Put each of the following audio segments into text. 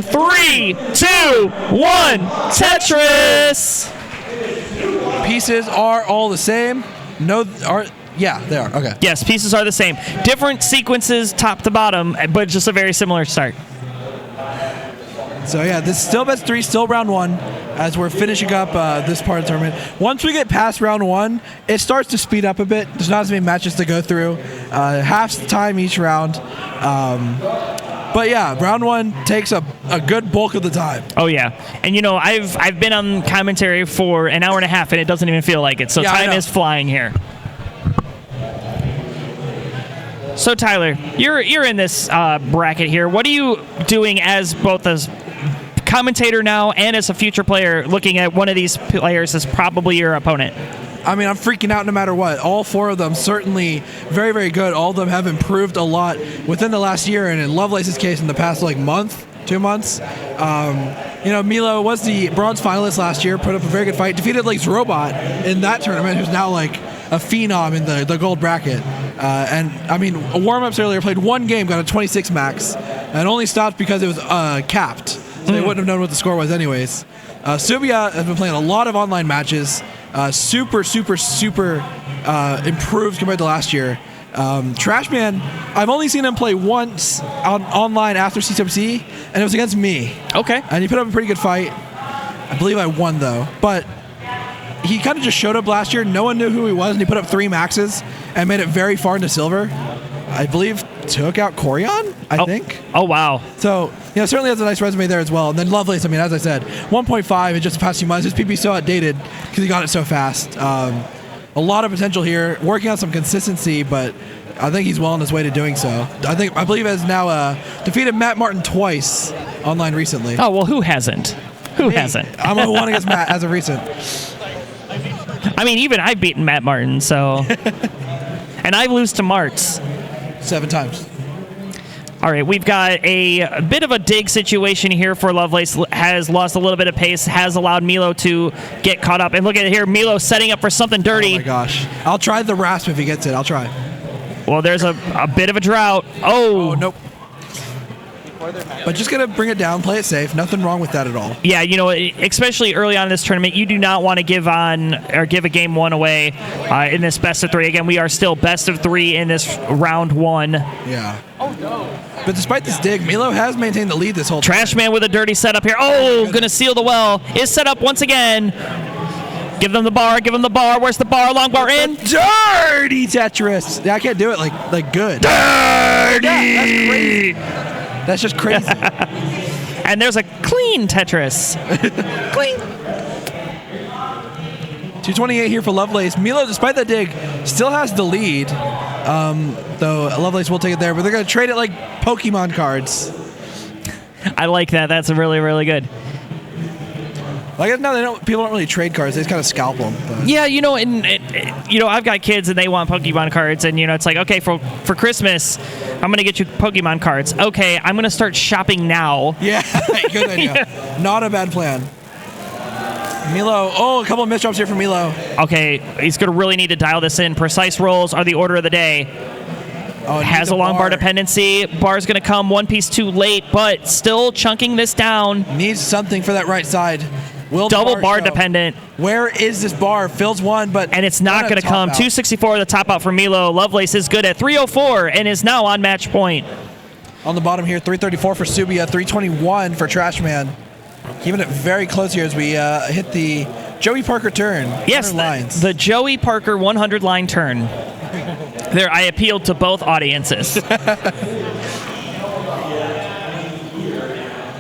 3, 2, 1, Tetris! Pieces are all the same. Yeah, they are. Okay. Yes, pieces are the same. Different sequences top to bottom, but just a very similar start. So yeah, this is still best 3, still round 1, as we're finishing up this part of the tournament. Once we get past round 1, it starts to speed up a bit. There's not as many matches to go through. Half the time each round. But yeah, round 1 takes a good bulk of the time. Oh yeah, and you know I've been on commentary for an hour and a half, and it doesn't even feel like it. So yeah, time is flying here. So Tyler, you're in this bracket here. What are you doing as both as commentator now and as a future player, looking at one of these players as probably your opponent? I mean, I'm freaking out no matter what. All 4 of them certainly very, very good. All of them have improved a lot within the last year, and in Lovelace's case, in the past month, 2 months. You know, Milo was the bronze finalist last year, put up a very good fight, defeated Robot in that tournament, who's now a phenom in the gold bracket. And I mean, warm-ups earlier, played 1 game, got a 26 max, and only stopped because it was capped. So they wouldn't have known what the score was anyways. Wdsubia has been playing a lot of online matches. Super improved compared to last year. Trashman, I've only seen him play once online after CTWC, and it was against me. Okay. And he put up a pretty good fight. I believe I won, though. But he kind of just showed up last year. No one knew who he was, and he put up 3 maxes and made it very far into silver. I believe took out Corian, I think. Oh, wow. So, you know, certainly has a nice resume there as well. And then Lovelace, I mean, as I said, 1.5 in just the past few months. His PP is so outdated because he got it so fast. A lot of potential here, working on some consistency, but I think he's well on his way to doing so. I believe has now defeated Matt Martin twice online recently. Oh, well, who hasn't? Who hasn't? I'm the one against Matt as of recent. I mean, even I've beaten Matt Martin, so... And I lose to Martz. 7 times. All right, we've got a bit of a dig situation here for Lovelace. Has lost a little bit of pace, has allowed Milo to get caught up. And look at it here, Milo setting up for something dirty. Oh my gosh. I'll try the rasp if he gets it. I'll try. Well, there's a bit of a drought. Oh, nope. But just going to bring it down, play it safe. Nothing wrong with that at all. Yeah, you know, especially early on in this tournament, you do not want to give a game 1 away in this best of 3. Again, we are still best of 3 in this round 1. Yeah. Oh, no. But despite this dig, Milo has maintained the lead this whole time. Trashman with a dirty setup here. Oh, going to seal the well. Is set up once again. Give them the bar. Give them the bar. Where's the bar? Long bar in. Dirty Tetris. Yeah, I can't do it like good. Dirty. Yeah, that's crazy. That's just crazy. And there's a clean Tetris. Clean. 228 here for Lovelace. Milo, despite that dig, still has the lead. Though Lovelace will take it there, but they're going to trade it like Pokemon cards. I like that. That's really, really good. I guess now people don't really trade cards; they just kind of scalp them. But. Yeah, you know, and you know, I've got kids and they want Pokemon cards, and you know, it's like, okay, for Christmas, I'm gonna get you Pokemon cards. Okay, I'm gonna start shopping now. Yeah, good idea. Yeah. Not a bad plan. Milo, a couple of misdrops here for Milo. Okay, he's gonna really need to dial this in. Precise rolls are the order of the day. Oh, has a long bar dependency. Bar's gonna come 1 piece too late, but still chunking this down. Needs something for that right side. Will double bar dependent. Where is this bar? Fills 1, but and it's not going to come. 264 the top out for Milo. Lovelace is good at 304 and is now on match point. On the bottom here, 334 for Wdsubia, 321 for Trashman. Keeping it very close here as we hit the Joey Parker turn. Yes, the Joey Parker 100 line turn. There, I appealed to both audiences.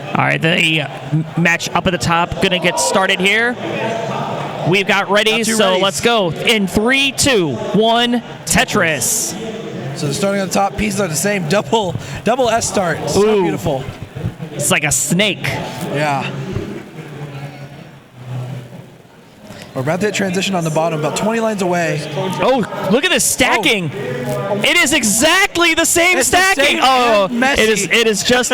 All right, the match up at the top going to get started here. We've got ready, so let's go. In 3, 2, 1, Tetris. So starting on the top, pieces are the same. Double S start. So beautiful. It's like a snake. Yeah. We're about to hit transition on the bottom, about 20 lines away. Oh, look at this stacking. Oh. It is exactly the same stacking. It is just...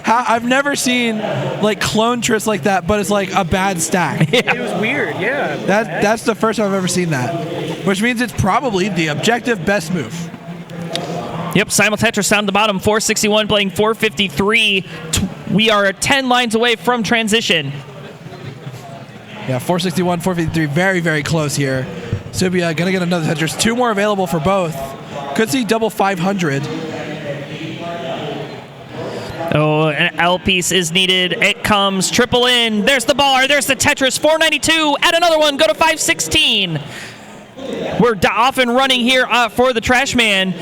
I've never seen like clone Triss like that, but it's like a bad stack. Yeah. It was weird, yeah. That's the first time I've ever seen that, which means it's probably the objective best move. Yep, Simul Tetris down to the bottom, 461 playing 453. We are 10 lines away from transition. Yeah, 461, 453, very, very close here. Wdsubia going to get another Tetris. 2 more available for both. Could see double 500. Oh, an L piece is needed. It comes triple in. There's the bar. There's the Tetris. 492. Add another one. Go to 516. We're off and running here for the Trashman.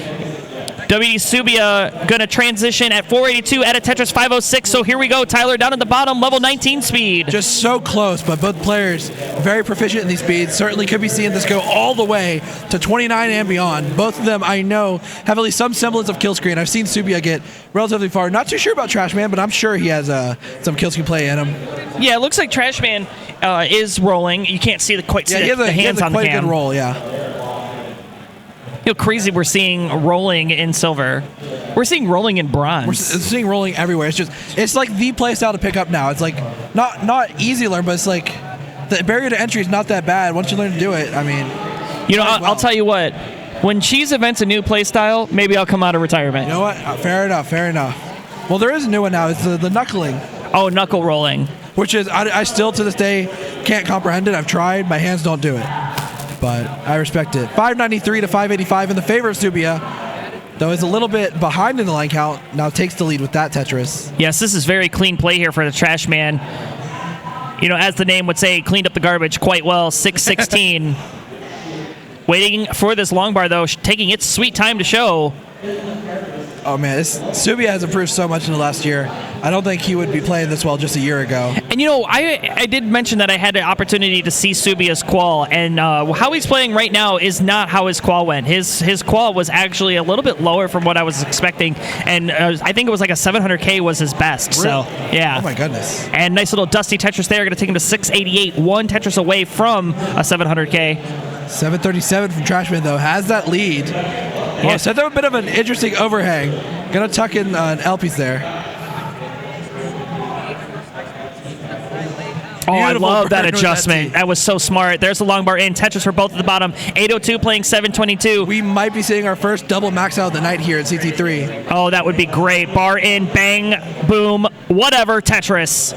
Wdsubia going to transition at 482 at a Tetris 506. So here we go, Tyler, down at the bottom, level 19 speed. Just so close, but both players very proficient in these speeds. Certainly could be seeing this go all the way to 29 and beyond. Both of them, I know, have at least some semblance of kill screen. I've seen Wdsubia get relatively far. Not too sure about Trashman, but I'm sure he has some kill screen play in him. Yeah, it looks like Trashman is rolling. You can't see the hands on the cam. He has a quite good roll, yeah. You know, crazy we're seeing rolling in silver. We're seeing rolling in bronze. We're seeing rolling everywhere. It's like the play style to pick up now. It's like not easy to learn, but it's like the barrier to entry is not that bad once you learn to do it. I mean, you know, I'll tell you what. When Cheese invents a new play style, maybe I'll come out of retirement. You know what? Fair enough. Well, there is a new one now. It's the knuckling. Oh, knuckle rolling. Which is, I still to this day can't comprehend it. I've tried. My hands don't do it. But I respect it. 593 to 585 in the favor of Wdsubia, though is a little bit behind in the line count. Now takes the lead with that Tetris. Yes, this is very clean play here for the Trashman. You know, as the name would say, cleaned up the garbage quite well. 616. Waiting for this long bar, though, taking its sweet time to show. Oh, man, Wdsubia has improved so much in the last year. I don't think he would be playing this well just a year ago. And, you know, I did mention that I had the opportunity to see Wdsubia's qual, and how he's playing right now is not how his qual went. His qual was actually a little bit lower from what I was expecting, and I think it was like a 700K was his best. Really? So, yeah. Oh, my goodness. And nice little dusty Tetris there. Going to take him to 688, one Tetris away from a 700K. 737 from Trashman, though, has that lead. Well, set up a bit of an interesting overhang. Gonna tuck in an L piece there. Oh, I love that adjustment. That was so smart. There's the long bar in. Tetris for both at the bottom. 802 playing 722. We might be seeing our first double max out of the night here at CT3. Oh, that would be great. Bar in, bang, boom, whatever, Tetris.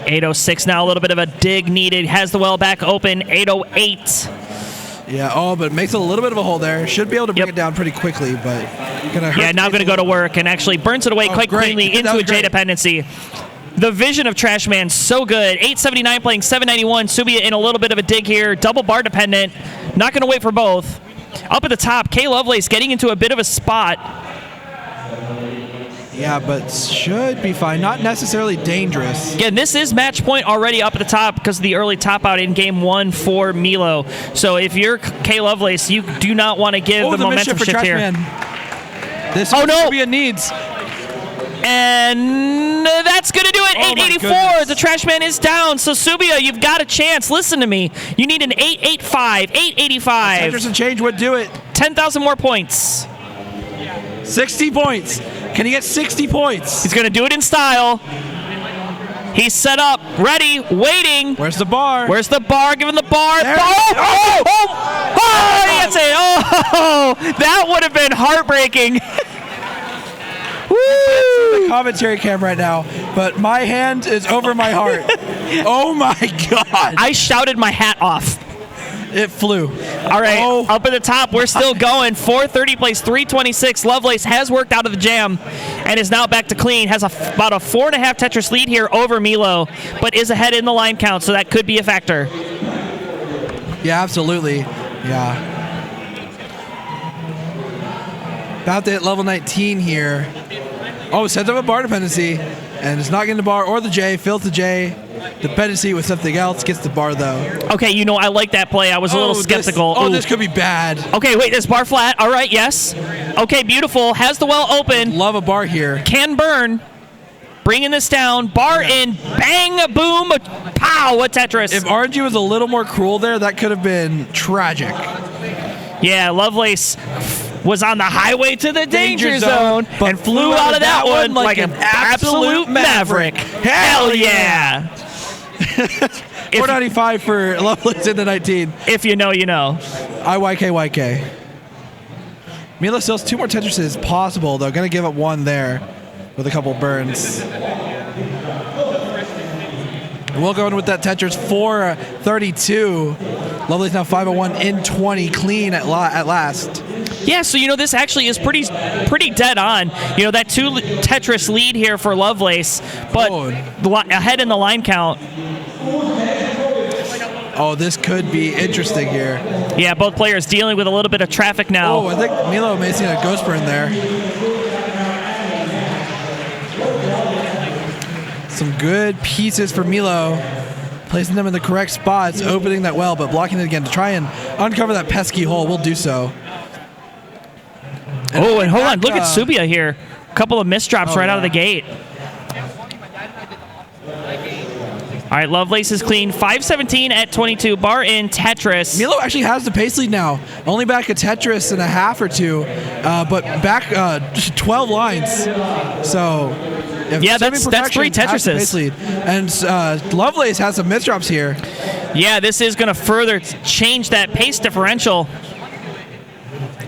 .806 now, a little bit of a dig needed. Has the well back open. 808. Yeah, but makes a little bit of a hole there. Should be able to bring it down pretty quickly, but gonna hurt. Yeah, now going to go to work and actually burns it away quite cleanly into a J dependency. The vision of Trashman, so good. 879 playing 791. Wdsubia in a little bit of a dig here. Double bar dependent. Not going to wait for both. Up at the top, Klovelace getting into a bit of a spot. Yeah, but should be fine. Not necessarily dangerous. Again, this is match point already up at the top because of the early top out in game 1 for Milo. So if you're Klovelace, you do not want to give the momentum shift here. This Wdsubia needs. And that's going to do it. 884. The Trashman is down. So Wdsubia, you've got a chance. Listen to me. You need an 885, 885. Tetris and change would do it. 10,000 more points. 60 points. Can he get 60 points? He's going to do it in style. He's set up, ready, waiting. Where's the bar? Where's the bar? Give him the bar. There He gets it. Oh, that would have been heartbreaking. Woo! The commentary cam right now, but my hand is over my heart. Oh my God! I shouted my hat off. It flew. All right, up at the top, we're still going. 430 plays 326. Lovelace has worked out of the jam and is now back to clean. Has about a 4.5 Tetris lead here over Milo, but is ahead in the line count, so that could be a factor. Yeah, absolutely. Yeah. About to hit level 19 here. Oh, sets up a bar dependency, and it's not getting the bar or the J. Fills the J. Dependency with something else. Gets the bar, though. Okay, you know, I like that play. I was a little skeptical. This could be bad. Okay, wait, this bar flat. All right, yes. Okay, beautiful. Has the well open. Love a bar here. Can burn. Bringing this down. Bar in. Bang, boom, pow, a Tetris. If RNG was a little more cruel there, that could have been tragic. Yeah, Lovelace was on the highway to the danger zone and flew out of that one like an absolute maverick. Hell yeah. 495 for Lovelace in the 19. If you know, you know. IYKYK. Milo still has 2 more Tetrises possible, though. Going to give up 1 there with a couple burns. And we'll go in with that Tetris 432. Lovely's now 501 in 20, clean at last. Yeah, so this actually is pretty dead on. That 2 Tetris lead here for Lovelace, but ahead in the line count. Oh, this could be interesting here. Yeah, both players dealing with a little bit of traffic now. Oh, I think Milo may see a ghost burn there. Some good pieces for Milo. Placing them in the correct spots, opening that well, but blocking it again to try and uncover that pesky hole. We'll do so. And hold on. Look at Wdsubia here. A couple of misdrops right out of the gate. All right, Lovelace is clean. 517 at 22. Bar in Tetris. Milo actually has the pace lead now. Only back a Tetris and a half or 2, but back 12 lines. So, yeah, that's 3 Tetrises. Pace lead. And Lovelace has some misdrops here. Yeah, this is going to further change that pace differential.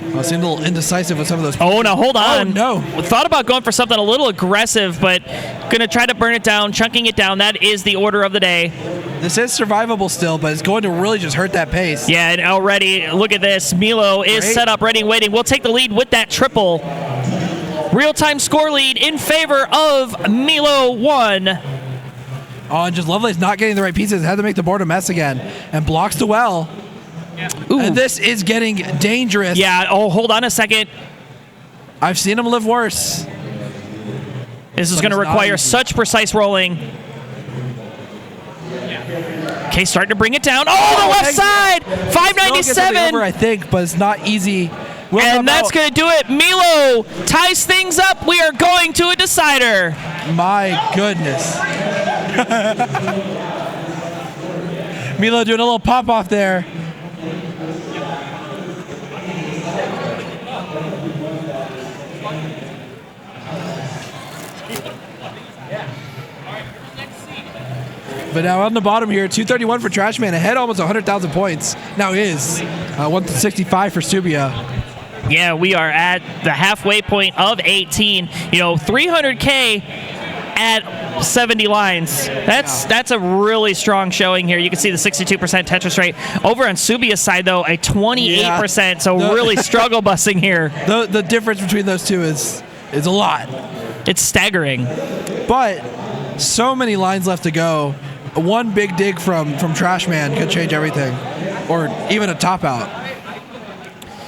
Well, it seemed a little indecisive with some of those. Oh, no, hold on. Oh, no. Thought about going for something a little aggressive, but going to try to burn it down, chunking it down. That is the order of the day. This is survivable still, but it's going to really just hurt that pace. Yeah, and already, look at this. Milo is set up, ready, waiting. We'll take the lead with that triple. Real-time score lead in favor of Milo 1. Oh, and just Lovelace not getting the right pieces. Had to make the board a mess again. And blocks the well. Ooh. And this is getting dangerous. Yeah, hold on a second. I've seen him live worse. This is going to require such precise rolling. Okay, starting to bring it down. Oh, the left side! 597! Over, I think, but it's not easy. And that's going to do it. Milo ties things up. We are going to a decider. My goodness. Milo doing a little pop-off there. But now on the bottom here, 231 for Trashman, ahead almost 100,000 points. Now is 165 for Wdsubia. Yeah, we are at the halfway point of 18. 300K at 70 lines. That's a really strong showing here. You can see the 62% Tetris rate. Over on Wdsubia's side, though, a 28%. So really struggle busing here. The difference between those two is a lot. It's staggering. But so many lines left to go. One big dig from Trashman could change everything, or even a top out.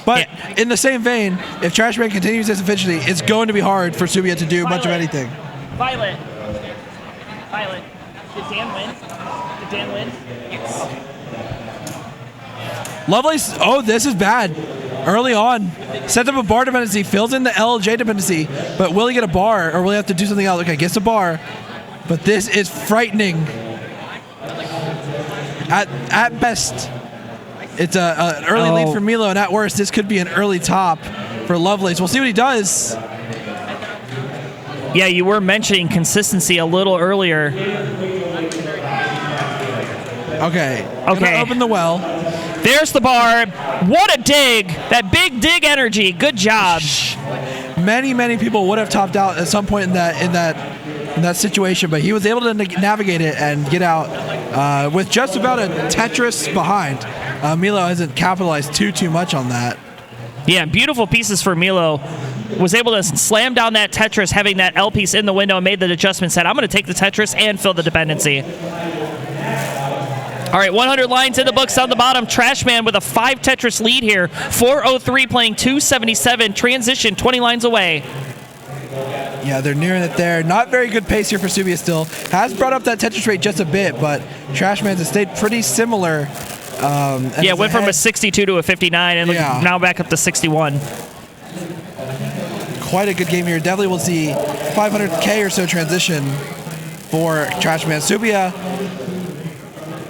But in the same vein, if Trashman continues this efficiency, it's going to be hard for Wdsubia to do much of anything. Violet. Did Dan win? Yes. Lovelace, this is bad. Early on, sets up a bar dependency, fills in the LJ dependency, but will he get a bar, or will he have to do something else? Okay, gets a bar, but this is frightening. At best, it's an early lead for Milo, and at worst, this could be an early top for Lovelace. We'll see what he does. Yeah, you were mentioning consistency a little earlier. Okay. Gonna open the well. There's the bar. What a dig. That big dig energy. Good job. Many people would have topped out at some point in that situation, but he was able to navigate it and get out with just about a Tetris behind. Milo hasn't capitalized too much on that. Yeah, beautiful pieces for Milo. Was able to slam down that Tetris, having that L piece in the window, and made the adjustment, said, I'm going to take the Tetris and fill the dependency. All right, 100 lines in the books on the bottom. Trashman with a 5 Tetris lead here. 403 playing 277. Transition 20 lines away. Yeah, they're nearing it there. Not very good pace here for Wdsubia still. Has brought up that Tetris rate just a bit, but Trashman's has stayed pretty similar. Yeah, went from a 62 to a 59, and now back up to 61. Quite a good game here. Definitely will see 500K or so transition for Trashman. Wdsubia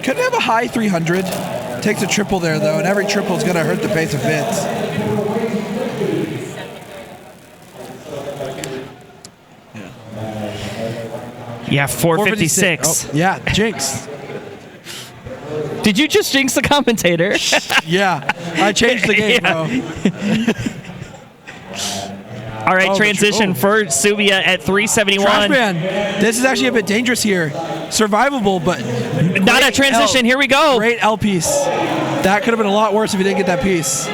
could have a high 300. Takes a triple there, though, and every triple is going to hurt the pace a bit. Yeah, 456. Oh, yeah, jinx. Did you just jinx the commentator? Yeah, I changed the game, bro. All right, Oh, transition for Wdsubia at 371. Trashman, this is actually a bit dangerous here. Survivable, but Not a transition. Here we go. Great L piece. That could have been a lot worse if he didn't get that piece.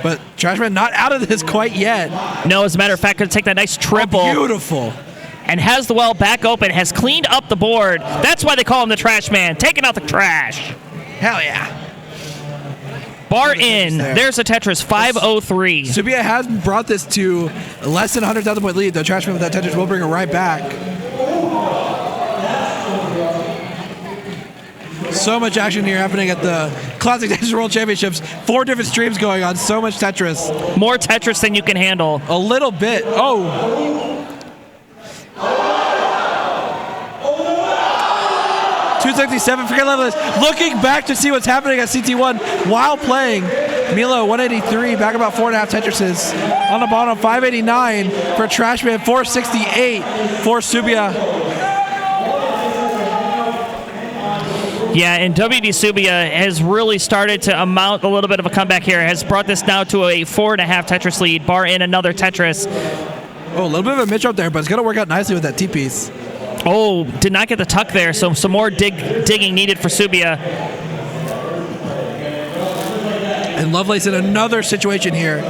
But Trashman not out of this quite yet. No, as a matter of fact, going to take that nice triple. Oh, beautiful. And has the well back open, has cleaned up the board. That's why they call him the Trash Man, taking out the trash. Hell yeah. Bar in. There's a Tetris 503. Wdsubia has brought this to less than 100,000 point lead, though Trashman with that Tetris will bring it right back. So much action here happening at the Classic Tetris World Championships. 4 different streams going on. So much Tetris. More Tetris than you can handle. A little bit. Oh. 267 for Klovelace. Looking back to see what's happening at CT1 while playing. Milo 183, back about 4.5 Tetrises. On the bottom, 589 for Trashman, 468 for Wdsubia. Yeah, and Wdsubia has really started to amount a little bit of a comeback here. Has brought this now to a 4.5 Tetris lead. Bar in another Tetris. Oh, a little bit of a mitch up there, but it's going to work out nicely with that T-piece. Oh, did not get the tuck there, so some more digging needed for Wdsubia. And Lovelace in another situation here.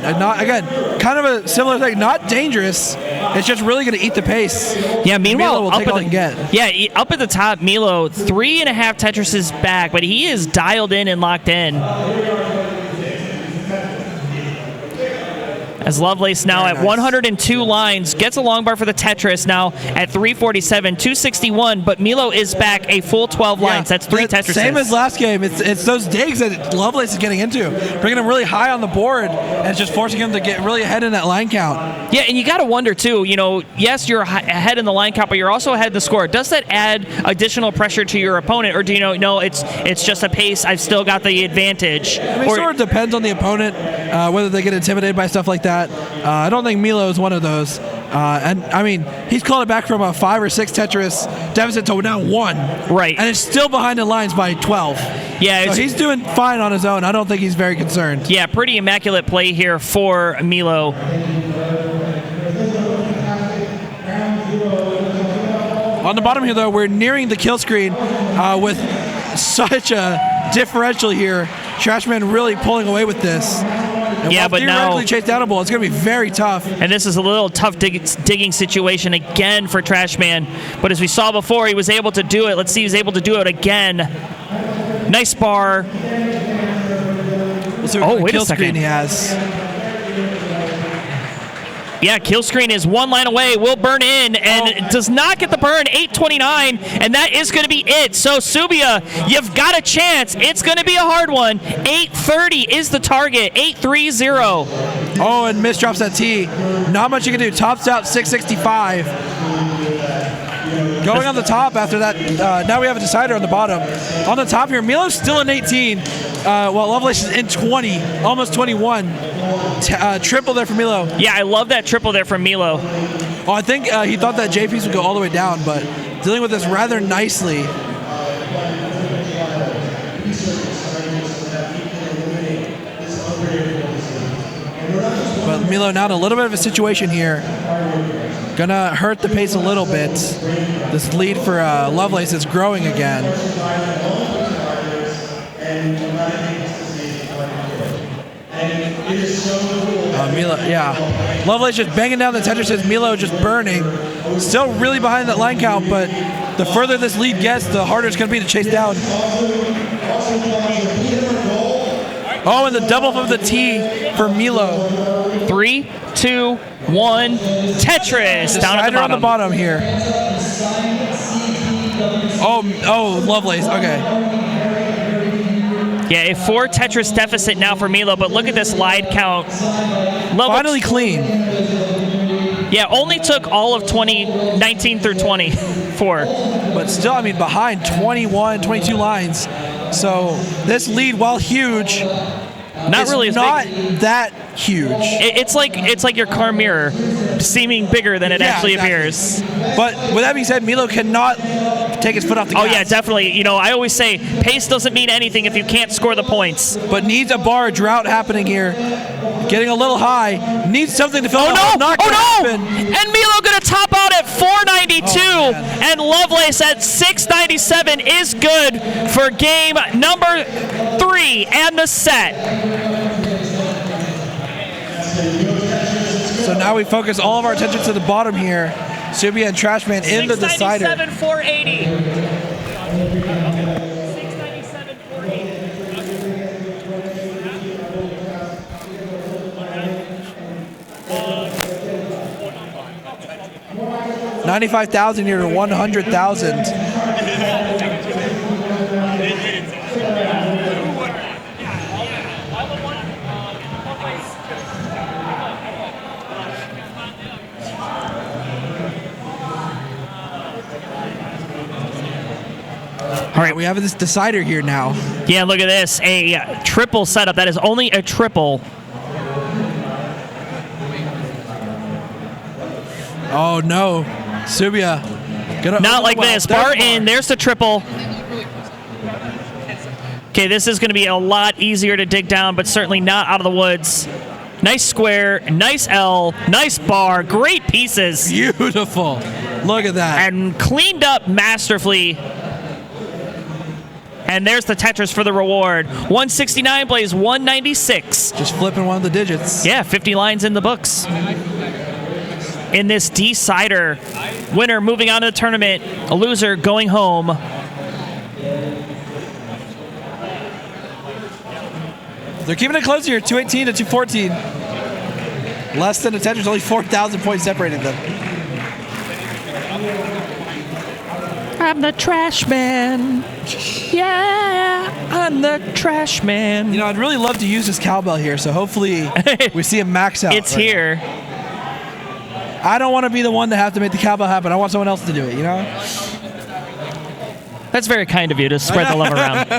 Not again, kind of a similar thing. Not dangerous. It's just really going to eat the pace. Yeah, meanwhile, Milo will take all he can get. Yeah, up at the top, Milo 3.5 Tetrises back, but he is dialed in and locked in. As Lovelace now at 102 lines, gets a long bar for the Tetris now at 347, 261, but Milo is back a full 12 lines. That's 3 Tetrises. Same as last game. It's those digs that Lovelace is getting into, bringing him really high on the board, and it's just forcing him to get really ahead in that line count. Yeah, and you got to wonder too, yes, you're ahead in the line count, but you're also ahead in the score. Does that add additional pressure to your opponent, or do you know, no, it's just a pace, I've still got the advantage? I mean, it sort of depends on the opponent, whether they get intimidated by stuff like that. I don't think Milo is one of those. And, I mean, he's called it back from a 5 or 6 Tetris deficit to now 1. Right. And it's still behind the lines by 12. Yeah. So he's doing fine on his own. I don't think he's very concerned. Yeah, pretty immaculate play here for Milo. On the bottom here, though, we're nearing the kill screen with such a differential here. Trashman really pulling away with this. And yeah, but now chase downable, it's going to be very tough. And this is a little tough digging situation again for Trashman. But as we saw before, he was able to do it. Let's see if he's able to do it again. Nice bar. Oh, wait a second. He has. Yeah, kill screen is 1 line away. Will burn in and does not get the burn. 829, and that is going to be it. So Wdsubia, you've got a chance. It's going to be a hard one. 830 is the target. 830. Oh, and misdrops that T. Not much you can do. Tops out 665. Going on the top after that. Now we have a decider on the bottom. On the top here, Milo's still in 18. While Lovelace is in 20, almost 21. Triple there for Milo. Yeah, I love that triple there from Milo. Oh, I think he thought that J piece would go all the way down, but dealing with this rather nicely. But Milo now in a little bit of a situation here. Gonna hurt the pace a little bit. This lead for Lovelace is growing again. Milo, yeah. Lovelace just banging down the Tetrises. Milo just burning. Still really behind that line count, but the further this lead gets, the harder it's going to be to chase down. Oh, and the double from the T for Milo. 3, 2, 1. Tetris down at the bottom. On the bottom here. Oh, Lovelace. Okay. Yeah, a 4 Tetris deficit now for Milo, but look at this line count. Finally clean. Yeah, only took all of 19 through 24. But still, I mean, behind 21, 22 lines. So this lead, while huge, not really not that huge. It's like your car mirror seeming bigger than it actually appears. But with that being said, Milo cannot take his foot off the Oh gas. yeah, definitely. You know, I always say pace doesn't mean anything if you can't score the points. But needs a bar drought happening here. Getting a little high. Needs something to fill Oh out. no! Not Oh gonna no! happen. And Milo gonna top out at 492, man. and Lovelace at 697 is good for game number 3 and the set. So now we focus all of our attention to the bottom here. Wdsubia and Trashman in the decider. 697, 480. 697, 480. 95,000 here to 100,000. All right, we have this decider here now. Yeah, look at this. A triple setup. That is only a triple. Oh no, Wdsubia. Not like this. Bar in. There's the triple. Okay, this is going to be a lot easier to dig down, but certainly not out of the woods. Nice square, nice L, nice bar, great pieces. Beautiful. Look at that. And cleaned up masterfully. And there's the Tetris for the reward. 169 plays 196. Just flipping one of the digits. Yeah, 50 lines in the books. In this decider, winner moving on to the tournament, a loser going home. They're keeping it close here, 218 to 214. Less than a Tetris, only 4,000 points separating them. I'm the trash man. Yeah, I'm the trash man. You know, I'd really love to use this cowbell here, so hopefully we see him max out. It's here. I don't want to be the one to have to make the cowbell happen. I want someone else to do it, you know? That's very kind of you to spread the love around.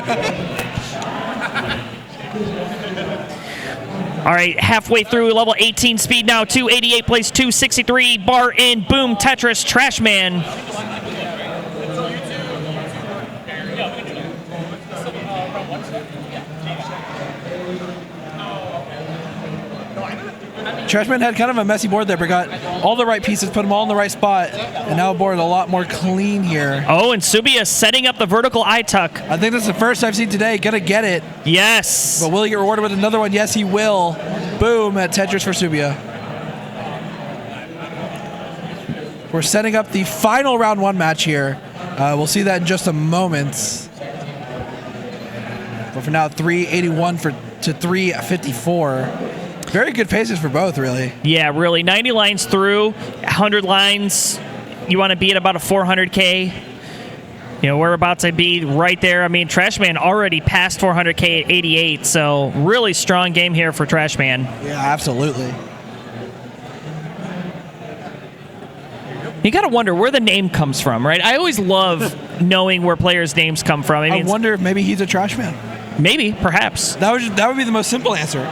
All right, halfway through, level 18 speed now. 288 plays 263. Bar in, boom, Tetris, Trashman. Trashman had kind of a messy board there, but got all the right pieces, put them all in the right spot, and now board a lot more clean here. Oh, and Wdsubia setting up the vertical eye tuck. I think that's the first I've seen today. Gonna get it. Yes. But will he get rewarded with another one? Yes, he will. Boom at Tetris for Wdsubia. We're setting up the final round 1 match here. We'll see that in just a moment. But for now, 381 to 354. Very good paces for both, really. Yeah, really. 90 lines through, 100 lines. You want to be at about a 400K. You know, we're about to be right there. I mean, Trashman already passed 400K at 88, so really strong game here for Trashman. Yeah, absolutely. You got to wonder where the name comes from, right? I always love knowing where players' names come from. I wonder if maybe he's a Trashman. Maybe, perhaps. That would be the most simple answer.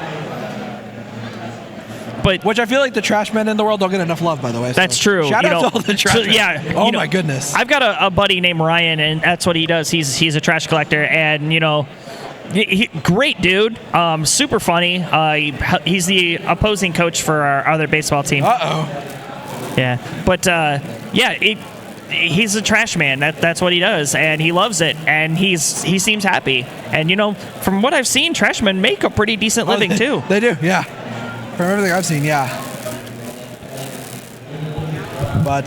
But which I feel like the trash men in the world don't get enough love, by the way. So that's true. Shout out to all the trash men. Yeah. Oh my goodness. I've got a buddy named Ryan, and that's what he does. He's a trash collector, and you know, great dude. Super funny. He's the opposing coach for our other baseball team. Yeah, but he's a trash man. That's what he does, and he loves it, and he seems happy. And you know, from what I've seen, trash men make a pretty decent living too. They do, yeah. From everything I've seen, yeah. But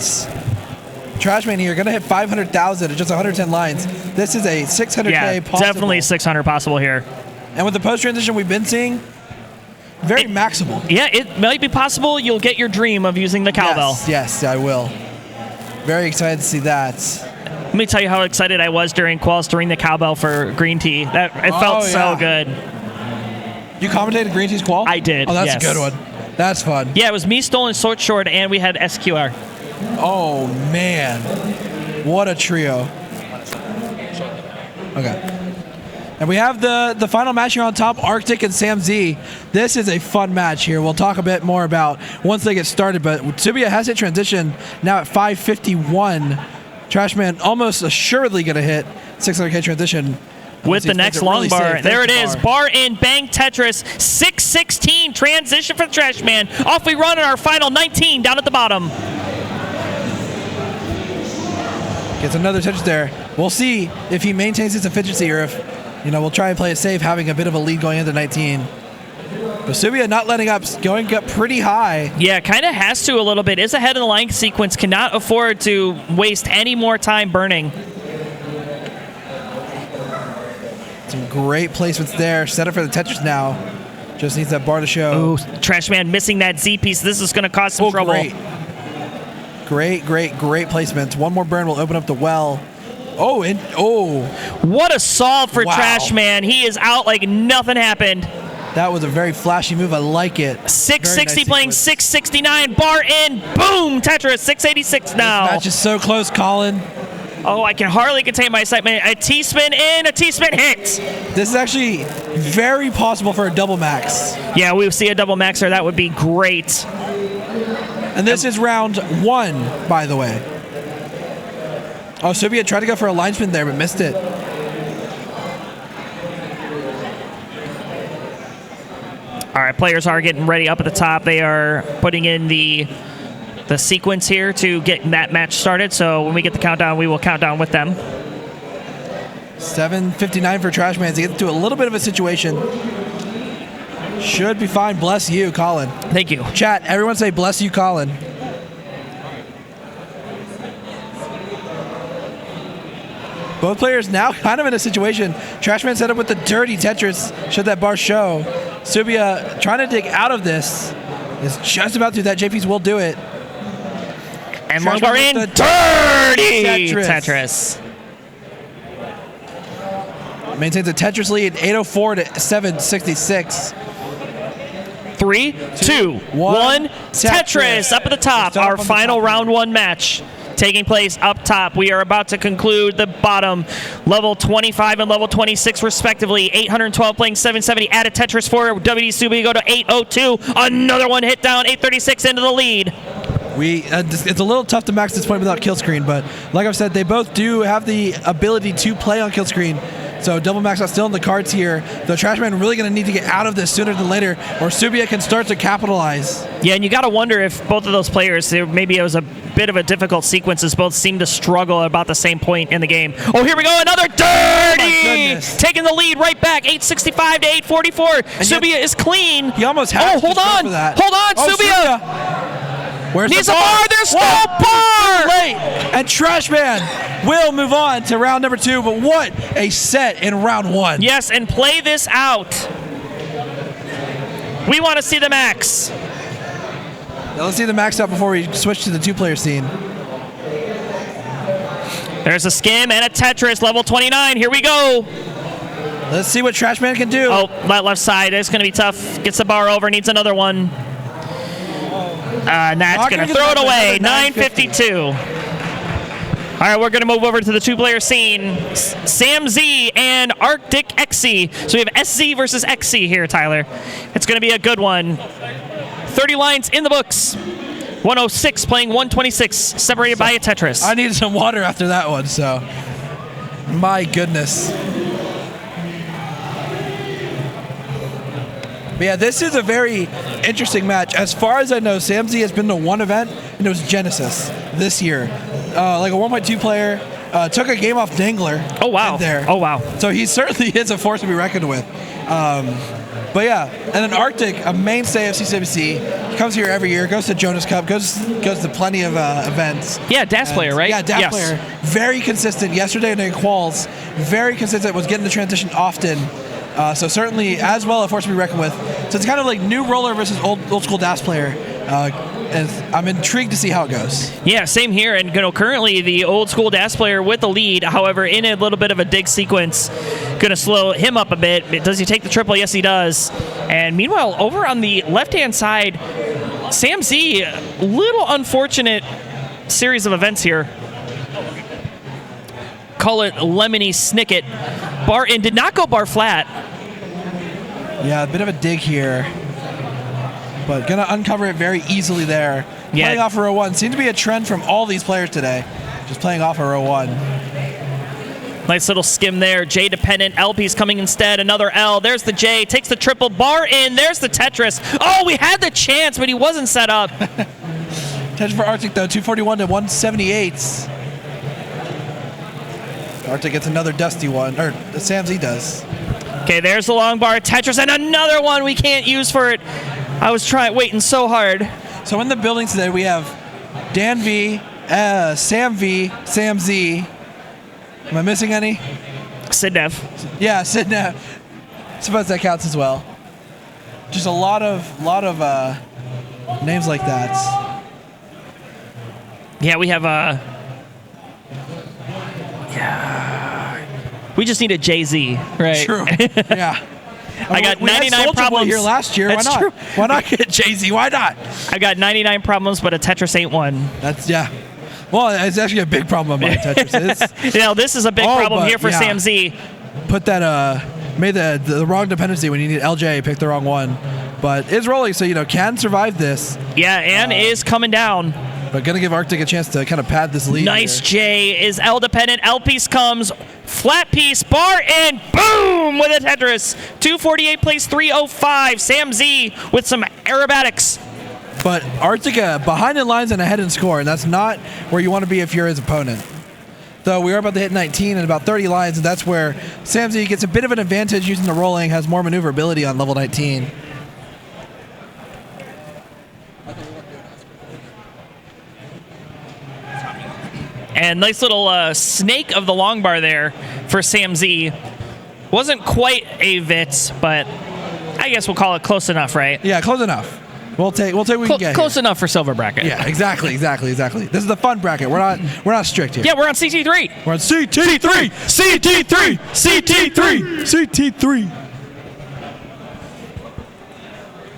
Trashman here gonna hit 500,000 at just 110 lines. This is a 600K possible. Definitely 600 possible here. And with the post transition we've been seeing, very maxable. Yeah, it might be possible you'll get your dream of using the cowbell. Yes, I will. Very excited to see that. Let me tell you how excited I was during quals to ring the cowbell for green tea. It felt so good. You commentated Green Tea's qual? I did. Oh, that's a good one. That's fun. Yeah, it was me, Stolen, Short, and we had SQR. Oh, man. What a trio. Okay. And we have the final match here on top, Arctic and Sam Z. This is a fun match here. We'll talk a bit more about once they get started, but Wdsubia has hit transition now at 551. Trashman almost assuredly going to hit 600K transition. With the next long really bar. safe. There it is. Bar in, bang, Tetris. 616 transition for the Trashman. Off we run in our final 19 down at the bottom. Gets another Tetris there. We'll see if he maintains his efficiency or if, we'll try and play it safe, having a bit of a lead going into 19. Wdsubia not letting up, going up pretty high. Yeah, kind of has to a little bit. Is ahead in the line sequence, cannot afford to waste any more time burning. Some great placements there. Set up for the Tetris now. Just needs that bar to show. Ooh, Trashman missing that Z piece. This is going to cause some trouble. Great placements. One more burn will open up the well. What a solve for Trashman. He is out like nothing happened. That was a very flashy move. I like it. 660 nice playing sequence. 669. Bar in. Boom. Tetris. 686 now. This match is so close, Colin. Oh, I can hardly contain my excitement. A T-spin in. A T-spin hit. This is actually very possible for a double max. Yeah, we see a double maxer. That would be great. And this is round 1, by the way. Oh, Wdsubia tried to go for a line spin there, but missed it. All right, players are getting ready up at the top. They are putting in the sequence here to get that match started. So when we get the countdown, we will count down with them. 7:59 for Trashman to get into a little bit of a situation. Should be fine. Bless you, Colin. Thank you. Chat, everyone say bless you, Colin. Both players now kind of in a situation. Trashman set up with the dirty Tetris. Should that bar show. Wdsubia trying to dig out of this. Is just about to. That JP's will do it. And long bar in. Dirty Tetris. Maintains a Tetris lead. 804 to 766. 3, 2, 1. Tetris up at the top. Our final round 1 match taking place up top. We are about to conclude the bottom. Level 25 and level 26 respectively. 812 playing 770. Add a Tetris for Wdsubia. Go to 802. Another one hit down. 836 into the lead. It's a little tough to max this point without kill screen, but like I've said, they both do have the ability to play on kill screen. So double max out still in the cards here. The Trashman really going to need to get out of this sooner than later, or Wdsubia can start to capitalize. Yeah, and you got to wonder if both of those players, maybe it was a bit of a difficult sequence, as both seem to struggle at about the same point in the game. Oh, here we go, another dirty! Taking the lead right back, 865 to 844. Wdsubia is clean. He almost has hold on. For that. Hold on, Wdsubia! Where's Needs the bar? A bar. There's no bar! Late. And Trashman will move on to round number 2, but what a set in round 1. Yes, and play this out. We want to see the max. Now let's see the max out before we switch to the 2-player scene. There's a skim and a Tetris, level 29. Here we go. Let's see what Trashman can do. Oh, left side. It's going to be tough. Gets the bar over. Needs another one. That's going to throw it away. 952. All right, we're going to move over to the 2-player scene. Sam Z and ArcticXC. So we have SZ versus XC here, Tyler. It's going to be a good one. 30 lines in the books. 106 playing 126, separated by a Tetris. I needed some water after that one, so. My goodness. But yeah, this is a very interesting match. As far as I know, Sam Z has been to one event, and it was Genesis this year. Like a 1.2 player, took a game off Dangler. Oh, wow. There. Oh, wow. So he certainly is a force to be reckoned with. But yeah, and then Arctic, a mainstay of CTWC, comes here every year, goes to Jonas Cup, goes to plenty of events. Yeah, DAS player, right? Yeah, DAS player. Very consistent. Yesterday in quals, very consistent, was getting the transition often. So certainly as well a force to be reckoned with. So it's kind of like new roller versus old school DAS player. And I'm intrigued to see how it goes. Yeah, same here. And currently the old school DAS player with the lead. However, in a little bit of a dig sequence, going to slow him up a bit. Does he take the triple? Yes, he does. And meanwhile, over on the left-hand side, Sam Z, little unfortunate series of events here. Call it lemony snicket. Bar in, did not go bar flat. Yeah, a bit of a dig here. But going to uncover it very easily there. Yeah. Playing off row 1. Seems to be a trend from all these players today. Just playing off a row 1. Nice little skim there. J dependent. LP's coming instead. Another L. There's the J. Takes the triple bar in. There's the Tetris. Oh, we had the chance, but he wasn't set up. Tetris for Arctic, though. 241 to 178. Arctic gets another dusty one. Or Sam Z does. Okay, there's the long bar. Tetris and another one we can't use for it. I was waiting so hard. So in the building today, we have Dan V, Sam V, Sam Z. Am I missing any? Sidnev. Yeah, Sidnev. Suppose that counts as well. Just a lot of names like that. Yeah, we have yeah. We just need a Jay-Z, right? True. Yeah. I got 99 problems here last year. That's Why not? True. Why not get Jay-Z? Why not? I got 99 problems, but a Tetris ain't one. That's Well, it's actually a big problem of mine. Tetris is. This is a big problem here for Sam Z. Put that made the wrong dependency when you need LJ. Picked the wrong one, but is rolling, so can survive this. Yeah, and is coming down. But gonna give Arctic a chance to kind of pad this lead. Nice here. J is L dependent. L piece comes, flat piece, bar, and boom with a Tetris. 248 plays 305. Sam Z with some aerobatics. But Arctic behind in lines and ahead in score, and that's not where you want to be if you're his opponent. Though we are about to hit 19 and about 30 lines, and that's where Sam Z gets a bit of an advantage using the rolling, has more maneuverability on level 19. And nice little snake of the long bar there for Sam Z. Wasn't quite a VIT, but I guess we'll call it close enough, right? Yeah, close enough. We'll take what we can get. Close enough for silver bracket. Yeah, exactly. This is the fun bracket. We're not strict here. Yeah, we're on CT3. We're on CT3. CT3. CT3. CT3.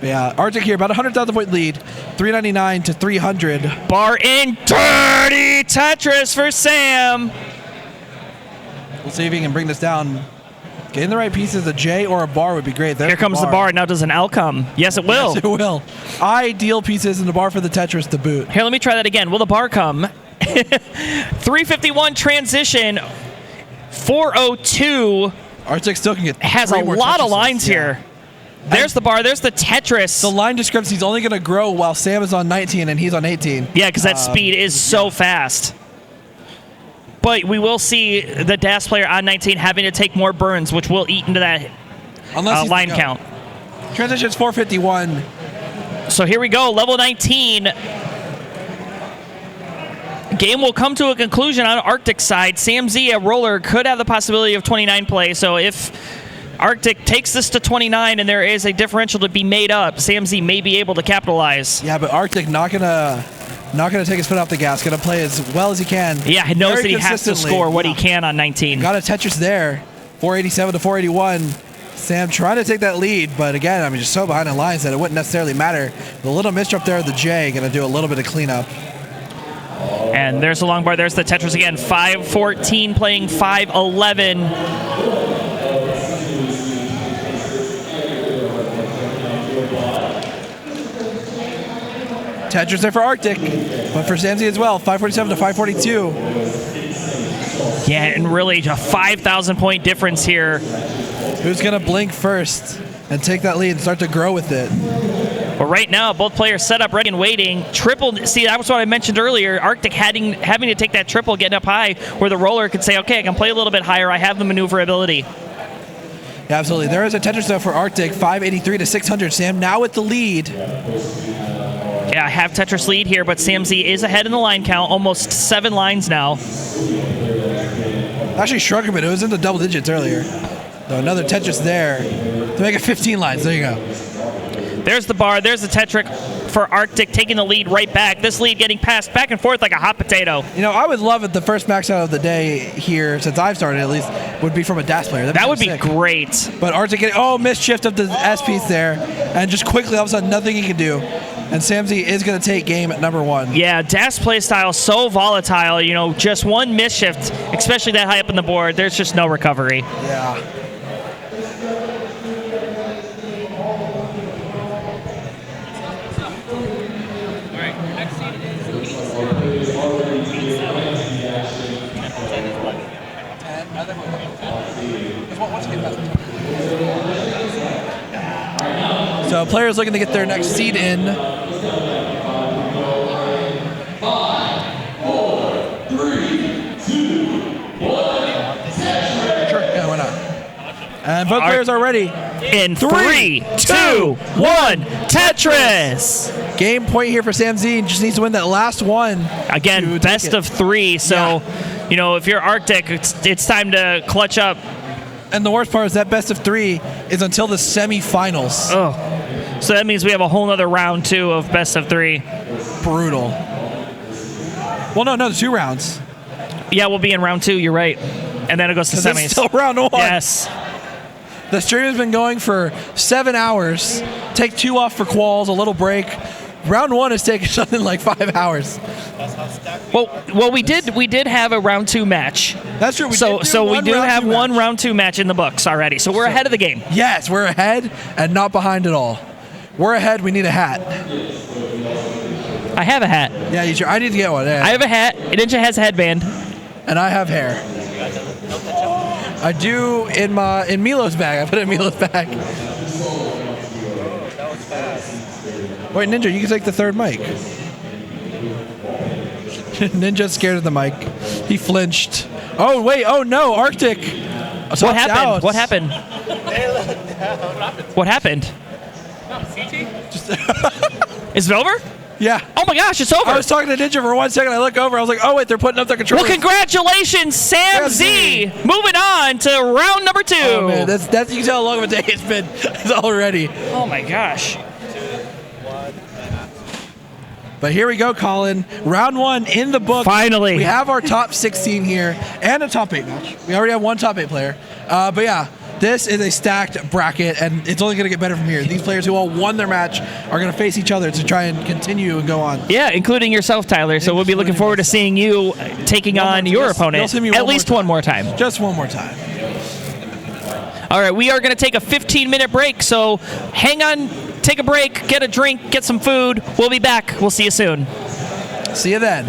Yeah, Arctic here, about 100,000 point lead, 399 to 300. Bar in, dirty Tetris for Sam. We'll see if he can bring this down. Getting the right pieces, a J or a bar would be great. Here comes the bar. Now does an L come? Yes, it will. Yes, it will. Ideal pieces in the bar for the Tetris to boot. Here, let me try that again. Will the bar come? 351 transition, 402. Arctic still can get has a lot of lines here. There's the bar. There's the Tetris. The line discrepancy is only going to grow while Sam is on 19 and he's on 18. Yeah, because that speed is so fast. But we will see the DAS player on 19 having to take more burns, which will eat into that line count. Transition's 451. So here we go, level 19. Game will come to a conclusion on Arctic side. Sam Z, a roller, could have the possibility of 29 play. So if Arctic takes this to 29 and there is a differential to be made up, Sam Z may be able to capitalize. Yeah, but Arctic not gonna take his foot off the gas. Gonna play as well as he can. Yeah, he knows that he has to score what he can on 19. Got a Tetris there, 487 to 481. Sam trying to take that lead, but again, just so behind the lines that it wouldn't necessarily matter. The little misdrop there of the J, gonna do a little bit of cleanup. And there's the long bar. There's the Tetris again. 514 playing 511. Tetris there for Arctic, but for Sam Z as well, 547 to 542. Yeah, and really a 5,000 point difference here. Who's going to blink first and take that lead and start to grow with it? But right now, both players set up, ready and waiting. Triple, see, that was what I mentioned earlier. Arctic having to take that triple, getting up high, where the roller could say, okay, I can play a little bit higher. I have the maneuverability. Yeah, absolutely. There is a Tetris though for Arctic, 583 to 600. Sam now with the lead. Yeah, I have Tetris lead here, but Sam Z is ahead in the line count, almost 7 lines now. Actually shrunk a bit. It was in the double digits earlier. So another Tetris there to make it 15 lines. There you go. There's the bar. There's the Tetris for Arctic, taking the lead right back. This lead getting passed back and forth like a hot potato. I would love it. The first max out of the day here, since I've started at least, would be from a DAS player. That would be great. But Arctic getting, misshift of the S piece there. And just quickly, all of a sudden, nothing he can do. And Sam Z is going to take game at number 1. Yeah, DAS play style so volatile. Just one misshift, especially that high up in the board, there's just no recovery. Yeah. So players looking to get their next seed in. 5, 4, 3, 2, 1. Sure, yeah, why not? And both players are ready. In 3, 2, 1, Tetris! Game point here for Sam Z. Just needs to win that last one. Again, best of 3. So, you know, if you're Arctic, it's time to clutch up. And the worst part is that best of 3 is until the semifinals. Oh, so that means we have a whole nother round 2 of best of 3. Brutal. Well, no, 2 rounds. Yeah, we'll be in round 2. You're right, and then it goes to semis. It's still round 1. Yes. The stream has been going for 7 hours. Take 2 off for quals, a little break. Round 1 is taking something like 5 hours. Well, we did have a round 2 match. That's true. We do have one round 2 match in the books already. So we're ahead of the game. Yes, we're ahead and not behind at all. We're ahead. We need a hat. I have a hat. Yeah, you sure? I need to get one. Yeah. I have a hat. Ninja has a headband. And I have hair. I do in Milo's bag. I put it in Milo's bag. Wait, Ninja, you can take the 3rd mic. Ninja's scared of the mic. He flinched. Oh, wait. Oh, no. Arctic. What happened? What happened? What happened? Is it over? Yeah. Oh my gosh, it's over. I was talking to Ninja for 1 second. I look over. I was like, oh, wait, they're putting up their controllers. Well, congratulations, Sam Z. Moving on to round number 2. Oh, man. That's you can tell how long of a day it's been already. Oh, my gosh. But here we go, Colin. Round 1 in the book. Finally. We have our top 16 here and a top 8 match. We already have 1 top 8 player. But yeah, this is a stacked bracket, and it's only going to get better from here. These players who all won their match are going to face each other to try and continue and go on. Yeah, including yourself, Tyler. So we'll be looking forward to seeing you taking on your opponent at least one more time. Just one more time. All right, we are going to take a 15-minute break, so hang on, take a break, get a drink, get some food. We'll be back. We'll see you soon. See you then.